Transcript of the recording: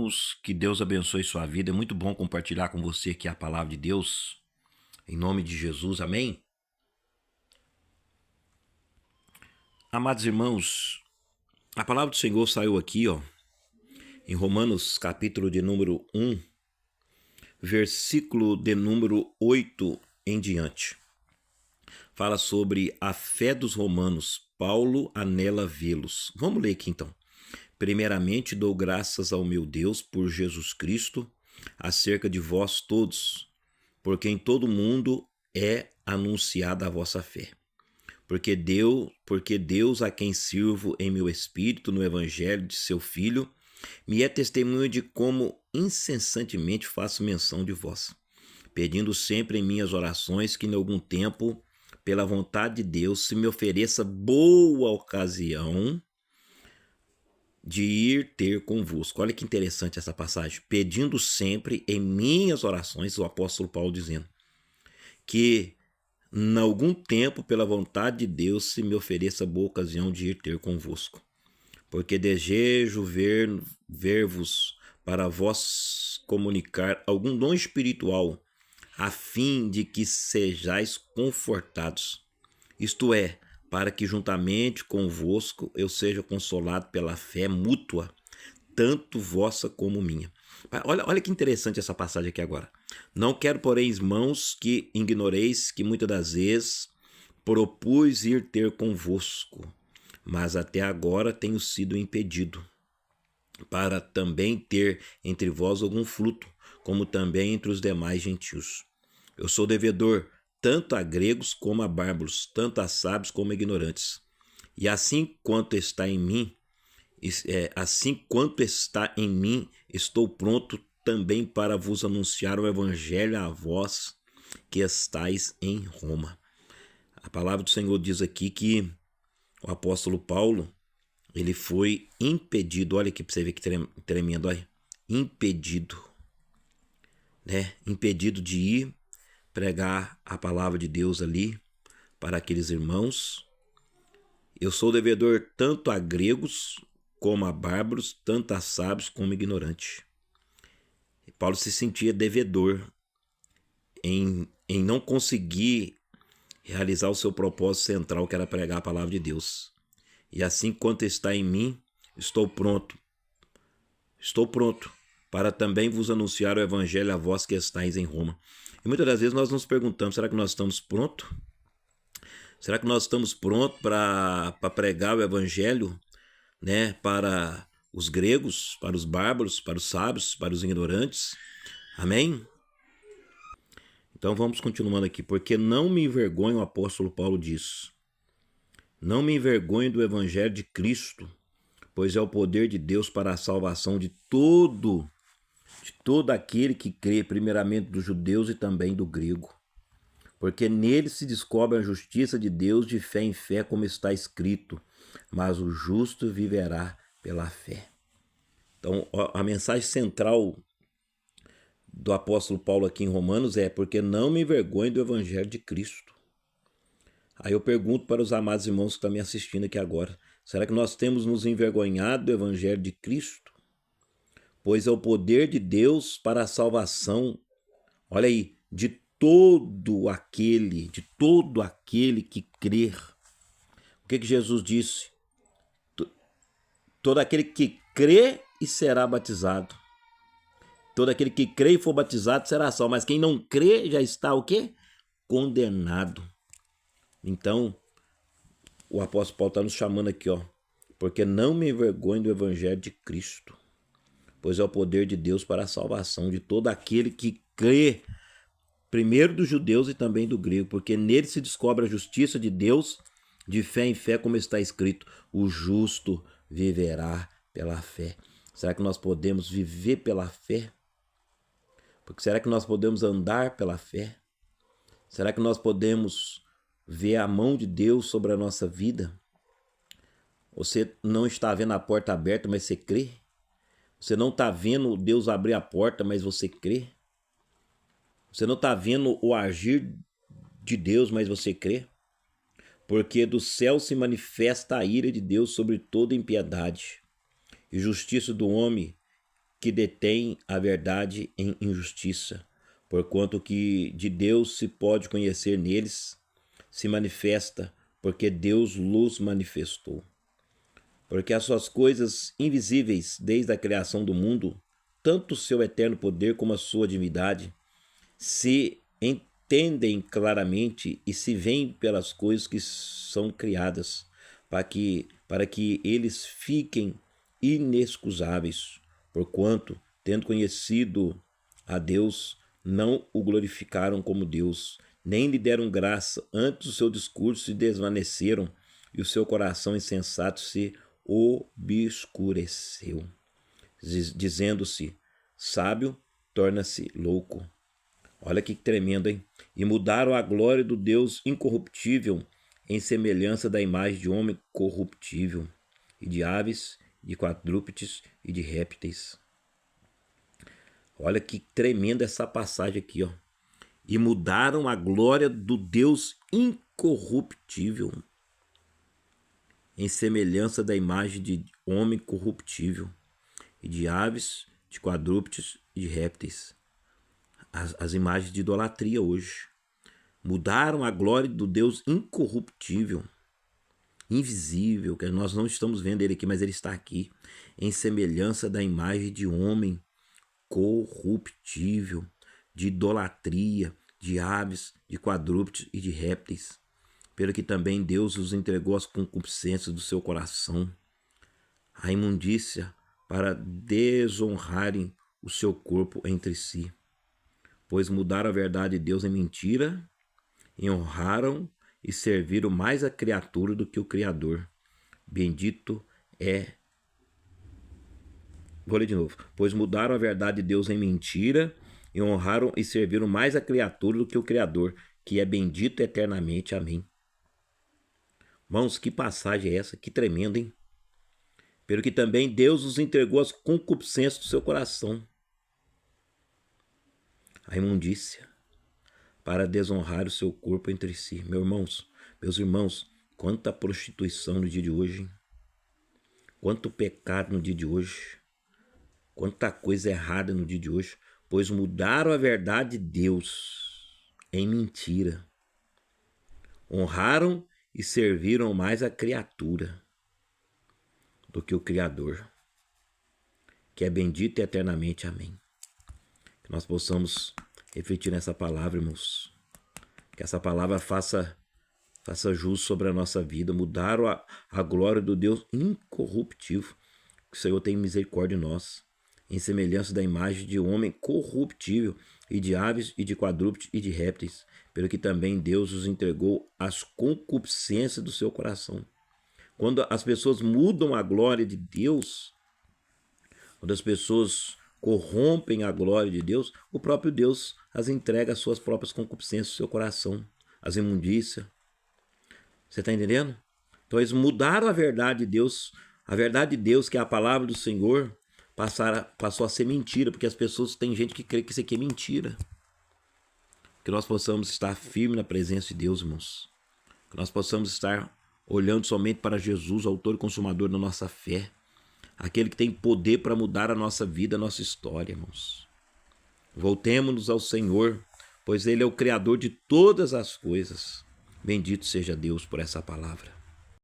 irmãos, que Deus abençoe sua vida. É muito bom compartilhar com você aqui a palavra de Deus. Em nome de Jesus, amém? Amados irmãos, a palavra do Senhor saiu aqui, em Romanos, capítulo de número 1, versículo de número 8 em diante. Fala sobre a fé dos romanos. Paulo anela vê-los. Vamos ler aqui então. Primeiramente, dou graças ao meu Deus por Jesus Cristo, acerca de vós todos, porque em todo mundo é anunciada a vossa fé. Porque Deus a quem sirvo em meu espírito no evangelho de seu Filho, me é testemunho de como incessantemente faço menção de vós, pedindo sempre em minhas orações que em algum tempo, pela vontade de Deus, se me ofereça boa ocasião de ir ter convosco. Olha que interessante essa passagem. Pedindo sempre em minhas orações, o apóstolo Paulo dizendo que em algum tempo, pela vontade de Deus, se me ofereça boa ocasião de ir ter convosco. Porque desejo ver-vos para vós comunicar algum dom espiritual, a fim de que sejais confortados. Isto é, para que juntamente convosco eu seja consolado pela fé mútua, tanto vossa como minha. Olha que interessante essa passagem aqui agora. Não quero, porém, irmãos, que ignoreis que muitas das vezes propus ir ter convosco, mas até agora tenho sido impedido, para também ter entre vós algum fruto, como também entre os demais gentios. Eu sou devedor tanto a gregos como a bárbaros, tanto a sábios como a ignorantes. E assim quanto está em mim, estou pronto também para vos anunciar o evangelho a vós que estáis em Roma. A palavra do Senhor diz aqui que o apóstolo Paulo, ele foi impedido, olha aqui para você ver que tremendo, olha, impedido de ir pregar a palavra de Deus ali para aqueles irmãos. Eu sou devedor tanto a gregos como a bárbaros, tanto a sábios como ignorantes. Paulo se sentia devedor em não conseguir realizar o seu propósito central, que era pregar a palavra de Deus. E assim quanto está em mim, estou pronto para também vos anunciar o evangelho a vós que estáis em Roma. E muitas das vezes nós nos perguntamos, será que nós estamos prontos? Será que nós estamos prontos para pregar o evangelho, para os gregos, para os bárbaros, para os sábios, para os ignorantes? Amém? Então vamos continuando aqui. Porque não me envergonho, o apóstolo Paulo diz, não me envergonho do evangelho de Cristo, pois é o poder de Deus para a salvação de todo aquele que crê, primeiramente dos judeus e também do grego. Porque nele se descobre a justiça de Deus de fé em fé, como está escrito, mas o justo viverá pela fé. Então, a mensagem central do apóstolo Paulo aqui em Romanos é: porque não me envergonho do evangelho de Cristo. Aí eu pergunto para os amados irmãos que estão me assistindo aqui agora, será que nós temos nos envergonhado do evangelho de Cristo? Pois é o poder de Deus para a salvação, olha aí, de todo aquele que crer. O que Jesus disse? Todo aquele que crê e será batizado. Todo aquele que crê e for batizado será salvo, mas quem não crê já está o quê? Condenado. Então, o apóstolo Paulo está nos chamando aqui, porque não me envergonho do evangelho de Cristo, pois é o poder de Deus para a salvação de todo aquele que crê, primeiro dos judeus e também do grego, porque nele se descobre a justiça de Deus de fé em fé, como está escrito, o justo viverá pela fé. Será que nós podemos viver pela fé? Porque será que nós podemos andar pela fé? Será que nós podemos ver a mão de Deus sobre a nossa vida? Você não está vendo a porta aberta, mas você crê? Você não está vendo Deus abrir a porta, mas você crê? Você não está vendo o agir de Deus, mas você crê? Porque do céu se manifesta a ira de Deus sobre toda impiedade e justiça do homem que detêm a verdade em injustiça, porquanto que de Deus se pode conhecer neles, se manifesta, porque Deus lhes manifestou. Porque as suas coisas invisíveis desde a criação do mundo, tanto o seu eterno poder como a sua divindade, se entendem claramente e se veem pelas coisas que são criadas, para que eles fiquem inexcusáveis, porquanto, tendo conhecido a Deus, não o glorificaram como Deus, nem lhe deram graça, antes o seu discurso se desvaneceram e o seu coração insensato se obscureceu, dizendo-se sábio, torna-se louco. Olha que tremendo, hein? E mudaram a glória do Deus incorruptível em semelhança da imagem de homem corruptível, e de aves, de quadrúpedes e de répteis. Olha que tremenda essa passagem aqui, ó. E mudaram a glória do Deus incorruptível em semelhança da imagem de homem corruptível, e de aves, de quadrúpedes e de répteis. As imagens de idolatria hoje. Mudaram a glória do Deus incorruptível, invisível, que nós não estamos vendo ele aqui, mas ele está aqui, em semelhança da imagem de homem corruptível, de idolatria, de aves, de quadrúpedes e de répteis, pelo que também Deus os entregou às concupiscências do seu coração, à imundícia, para desonrarem o seu corpo entre si. Pois mudaram a verdade de Deus em mentira, e honraram e serviram mais a criatura do que o Criador. Bendito é... Vou ler de novo. Pois mudaram a verdade de Deus em mentira, e honraram e serviram mais a criatura do que o Criador, que é bendito eternamente. Amém. Irmãos, que passagem é essa? Que tremenda, hein? Pelo que também Deus os entregou às concupiscências do seu coração, a imundícia, para desonrar o seu corpo entre si. Meus irmãos, quanta prostituição no dia de hoje, hein? Quanto pecado no dia de hoje, quanta coisa errada no dia de hoje, pois mudaram a verdade de Deus em mentira, honraram e serviram mais a criatura do que o Criador, que é bendito eternamente. Amém. Que nós possamos refletir nessa palavra, irmãos. Que essa palavra faça jus sobre a nossa vida. Mudaram a glória do Deus incorruptível. Que o Senhor tenha misericórdia de nós. Em semelhança da imagem de homem corruptível, e de aves, e de quadrúpedes, e de répteis. Pelo que também Deus os entregou às concupiscências do seu coração. Quando as pessoas mudam a glória de Deus, quando as pessoas corrompem a glória de Deus, o próprio Deus as entrega às suas próprias concupiscências do seu coração, as imundícias. Você está entendendo? Então eles mudaram a verdade de Deus, que é a palavra do Senhor, passou a ser mentira, porque as pessoas, tem gente que crê que isso aqui é mentira. Que nós possamos estar firmes na presença de Deus, irmãos. Que nós possamos estar olhando somente para Jesus, autor e consumador da nossa fé. Aquele que tem poder para mudar a nossa vida, a nossa história, irmãos. Voltemos-nos ao Senhor, pois Ele é o Criador de todas as coisas. Bendito seja Deus por essa palavra.